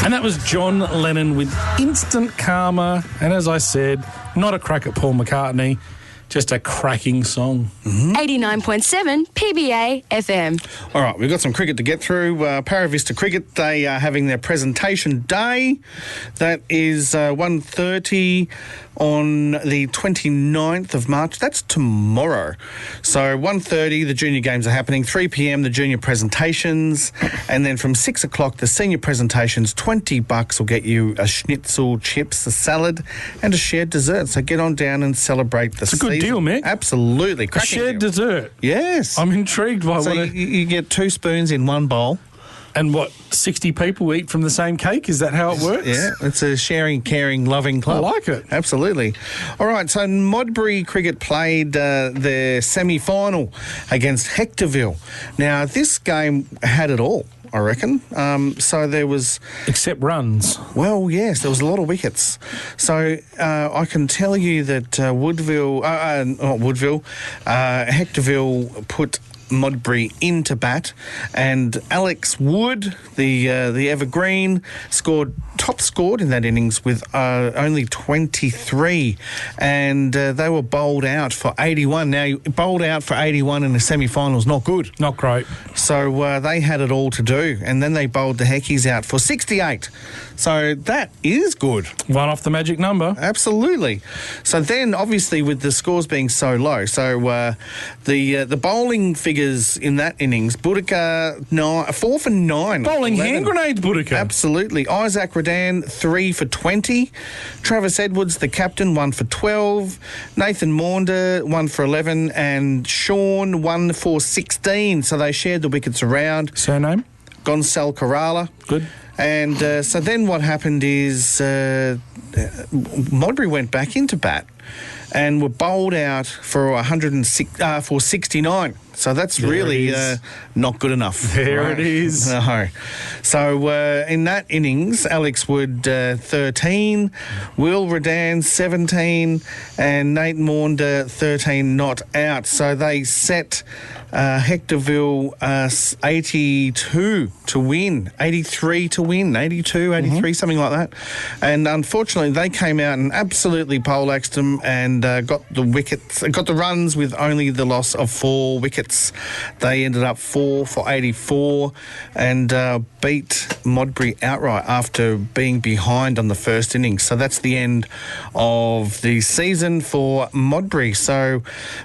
And that was John Lennon with Instant Karma. And as I said, not a crack at Paul McCartney, just a cracking song. 89.7 PBA-FM. All right, we've got some cricket to get through. Paravista Cricket, they are having their presentation day. That is 1:30 on the 29th of March. That's tomorrow. So 1:30, the junior games are happening. 3 p.m, the junior presentations. And then from 6 o'clock, the senior presentations. $20 will get you a schnitzel, chips, a salad, and a shared dessert. So get on down and celebrate the season. It's a good deal, Mick. Absolutely. A shared dessert. Yes. I'm intrigued by So you get 2 spoons in one bowl. And what, 60 people eat from the same cake? Is that how it works? Yeah, it's a sharing, caring, loving club. I like it. Absolutely. All right, so Modbury Cricket played their semi-final against Hectorville. Now, this game had it all, I reckon. So there was... Except runs. Well, yes, there was a lot of wickets. So I can tell you that Hectorville put Modbury into bat, and Alex Wood, the evergreen, top scored in that innings with only 23, and they were bowled out for 81. Now, bowled out for 81 in the semi-final is not good. Not great. So they had it all to do, and then they bowled the Heckies out for 68. So that is good. One off the magic number. Absolutely. So then, obviously, with the scores being so low, so the bowling figures in that innings, Boudica 4 for 9. Bowling hand grenades, Boudica. Absolutely. Isaac Redan 3 for 20. Travis Edwards, the captain, 1 for 12. Nathan Maunder 1 for 11, and Sean 1 for 16. So they shared the wickets around. Surname? Gonçal Corrala. Good. And so then what happened is Modbury went back into bat and were bowled out for 69. So that's really not good enough. There it is. No. So in that innings, Alex Wood 13, Will Redan 17, and Nate Maunder 13 not out. So they set Hectorville 82 to win, 83 to win, 82, 83, something like that. And unfortunately, they came out and absolutely poleaxed them and got the runs with only the loss of 4 wickets. They ended up 4 for 84 and beat Modbury outright after being behind on the first innings. So that's the end of the season for Modbury. So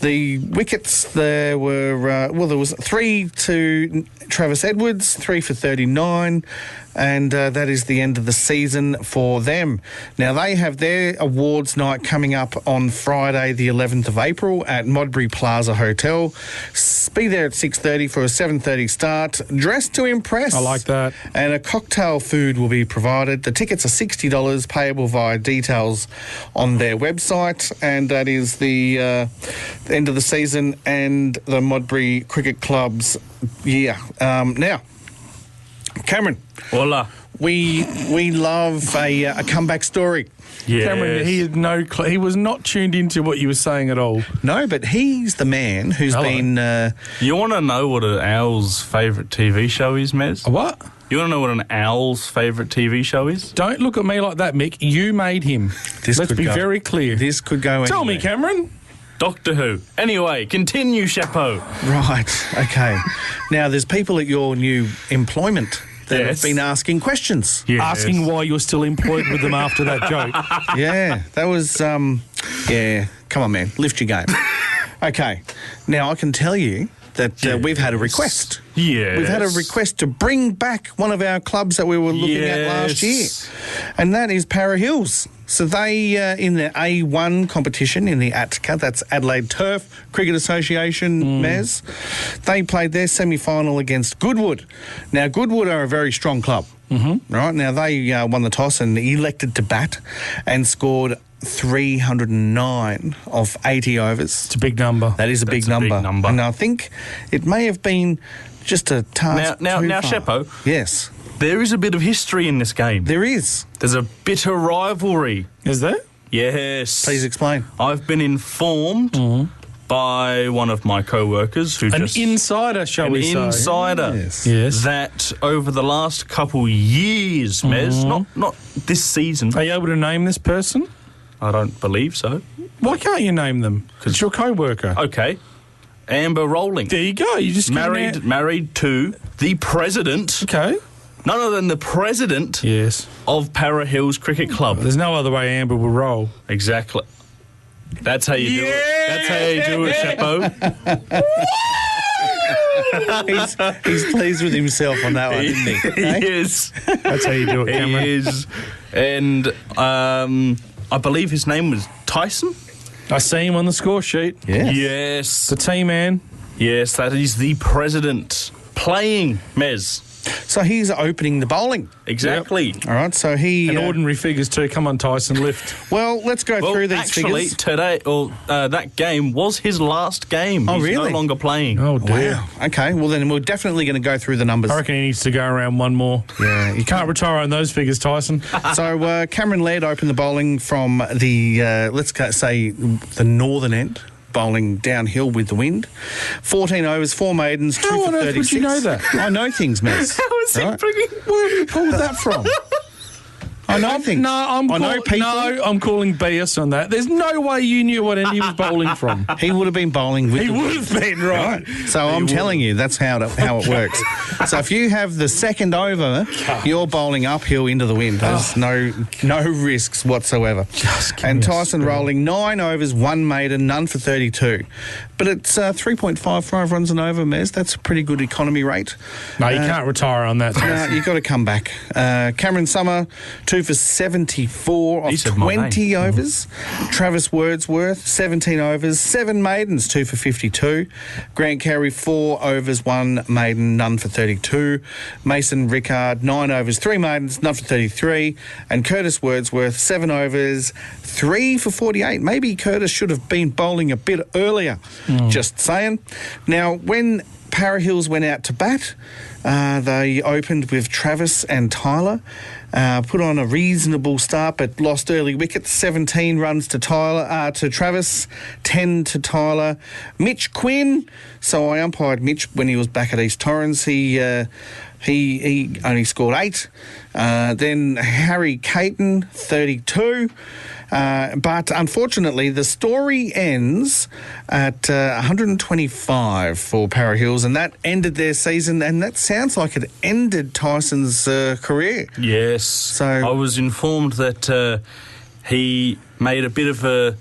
the wickets there were, there was 3 to Travis Edwards, 3 for 39, and that is the end of the season for them. Now, they have their awards night coming up on Friday, the 11th of April at Modbury Plaza Hotel. Be there at 6:30 for a 7:30 start. Dress to impress. I like that. And a cocktail food will be provided. The tickets are $60, payable via details on their website, and that is the end of the season and the Modbury Cricket Club's year. Now, Cameron. Hola. We love a comeback story. Yes. Cameron, he had he was not tuned into what you were saying at all. No, but he's the man who's been... You want to know what an owl's favourite TV show is, Mez? A what? You want to know what an owl's favourite TV show is? Don't look at me like that, Mick. You made him. Let's be very clear. This could go Tell anywhere. me, Cameron. Doctor Who. Anyway, continue, Chapeau. Right, okay. Now, there's people at your new employment that Yes. have been asking questions. Yes. Asking why you're still employed with them after that joke. Yeah, that was, yeah, come on, man, lift your game. Okay, now I can tell you that we've had a request. Yes. We've had a request to bring back one of our clubs that we were looking at last year, and that is Para Hills. So they, in the A1 competition in the ATCA, that's Adelaide Turf Cricket Association, Mez, they played their semi-final against Goodwood. Now, Goodwood are a very strong club, right? Now, they won the toss and elected to bat and scored 309 of 80 overs. It's a big number. That is a big number. And I think it may have been just a task Now, too far. Sheppo. Yes. There is a bit of history in this game. There is. There's a bitter rivalry. Is there? Yes. Please explain. I've been informed by one of my co-workers who An insider, shall we say? An insider. Yes. That over the last couple years, Mez, not this season. Are you able to name this person? I don't believe so. Why can't you name them? Because it's your co-worker. Okay. Amber Rowling. There you go. You just married to the president. Okay. None other than the president of Para Hills Cricket Club. There's no other way Amber will roll. Exactly. That's how you do it. That's how you do it, Chapo. He's pleased with himself on that one, isn't he? He is. That's how you do it, Cameron. He is. And I believe his name was Tyson. I see him on the score sheet. Yes. The team man. Yes, that is the president playing, Mez. So he's opening the bowling. Exactly. Yep. All right, so he... And ordinary figures too. Come on, Tyson, lift. Well, let's go through these figures. Today, that game was his last game. Oh, He's really? no longer playing. Oh, dear. Wow. Okay, well then we're definitely going to go through the numbers. I reckon he needs to go around one more. Yeah. You can't retire on those figures, Tyson. So Cameron Laird opened the bowling from the, let's say, the northern end. Bowling downhill with the wind. 14 overs, 4 maidens, 2 How for on earth 36. would you know that? I know things, Mez. How is he bringing... Where have you pulled that from? I know things. No, I know people. No, I'm calling BS on that. There's no way you knew what end he was bowling from. He would have been bowling with He the would have been, right. So I'm telling you, that's how it works. So if you have the second over, you're bowling uphill into the wind. There's no risks whatsoever. And Tyson rolling 9 overs, 1 maiden, none for 32. But it's 3.55 runs an over, Mez. That's a pretty good economy rate. No, you can't retire on that. No, you've got to come back. Cameron Summer, 2 for 74 off 20 overs. Travis Wordsworth, 17 overs, 7 maidens, 2 for 52. Grant Carey, 4 overs, 1 maiden, none for 32. Mason Rickard, 9 overs, 3 maidens, none for 33. And Curtis Wordsworth, 7 overs, 3 for 48. Maybe Curtis should have been bowling a bit earlier. Just saying. Now, when Para Hills went out to bat, they opened with Travis and Tyler. Put on a reasonable start, but lost early wickets. 17 runs to to Travis, 10 to Tyler. Mitch Quinn. So I umpired Mitch when he was back at East Torrens. He only scored 8. Then Harry Caton, 32. But unfortunately, the story ends at 125 for Para Hills, and that ended their season, and that sounds like it ended Tyson's career. Yes. So I was informed that he made a bit of a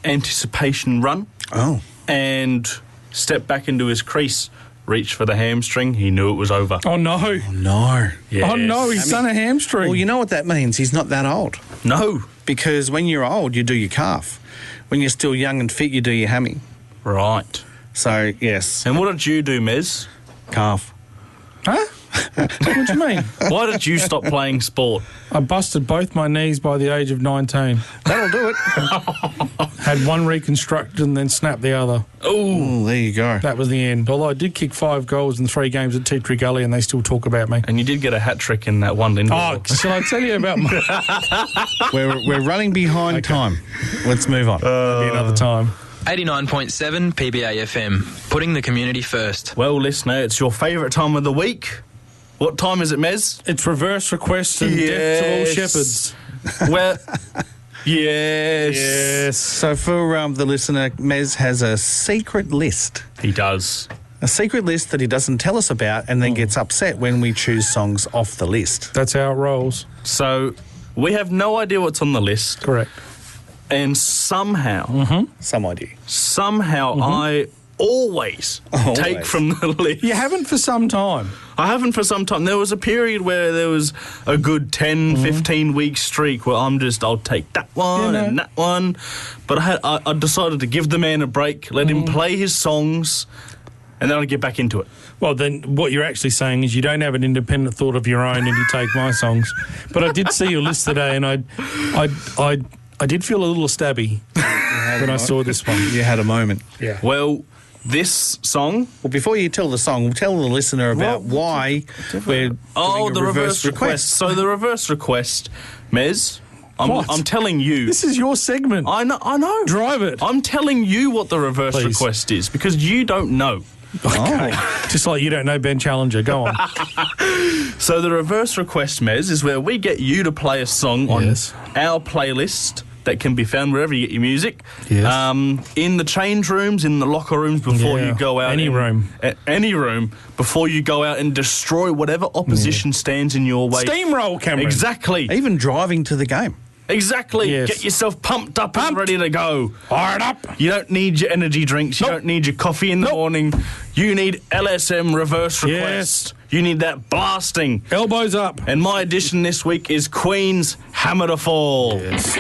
anticipation run. Oh. And stepped back into his crease. Reached for the hamstring. He knew it was over. Oh, no. No. Yes. Oh, no, he's done a hamstring. Well, you know what that means? He's not that old. No. Because when you're old, you do your calf. When you're still young and fit, you do your hammy. Right. So, yes. And what did you do, Mez? Calf. Huh? What do you mean? Why did you stop playing sport? I busted both my knees by the age of 19. That'll do it. Had one reconstructed and then snapped the other. Oh, there you go. That was the end. Although I did kick 5 goals in 3 games at Tea Tree Gully and they still talk about me. And you did get a hat-trick in that one, didn't you? Oh, shall I tell you about my... We're running behind time. Let's move on. Maybe another time. 89.7 PBA-FM, putting the community first. Well, listener, it's your favourite time of the week. What time is it, Mez? It's reverse request and death to all shepherds. Well, yes. So for the listener, Mez has a secret list. He does. A secret list that he doesn't tell us about and then gets upset when we choose songs off the list. That's how it rolls. So we have no idea what's on the list. Correct. And somehow, Some idea. I always take from the list. You haven't for some time. I haven't for some time. There was a period where there was a good 10, 15-week streak where I'll take that one and that one. But I decided to give the man a break, let him play his songs, and then I'd get back into it. Well, then what you're actually saying is you don't have an independent thought of your own and you take my songs. But I did see your list today and I did feel a little stabby when I saw this one. You had a moment. Yeah. Well, this song... Well, before you tell the song, tell the listener about why we're doing Oh, a the reverse request. So the reverse request, Mez, What? I'm telling you. This is your segment. I know. Drive it. I'm telling you what the reverse Please. request is because you don't know. Okay. Just like you don't know Ben Challenger. Go on. So the reverse request, Mez, is where we get you to play a song on Yes. our playlist that can be found wherever you get your music. Yes. In the change rooms, in the locker rooms before Yeah. you go out. Any room. Any room before you go out and destroy whatever opposition stands in your way. Steamroll, Cameron. Exactly. Even driving to the game. Exactly. Yes. Get yourself pumped up and Pumped. ready to go. Fired up. You don't need your energy drinks. You Nope. don't need your coffee in the Nope. morning. You need LSM reverse request. You need that blasting. Elbows up. And my addition this week is Queen's Hammer to Fall. Yes.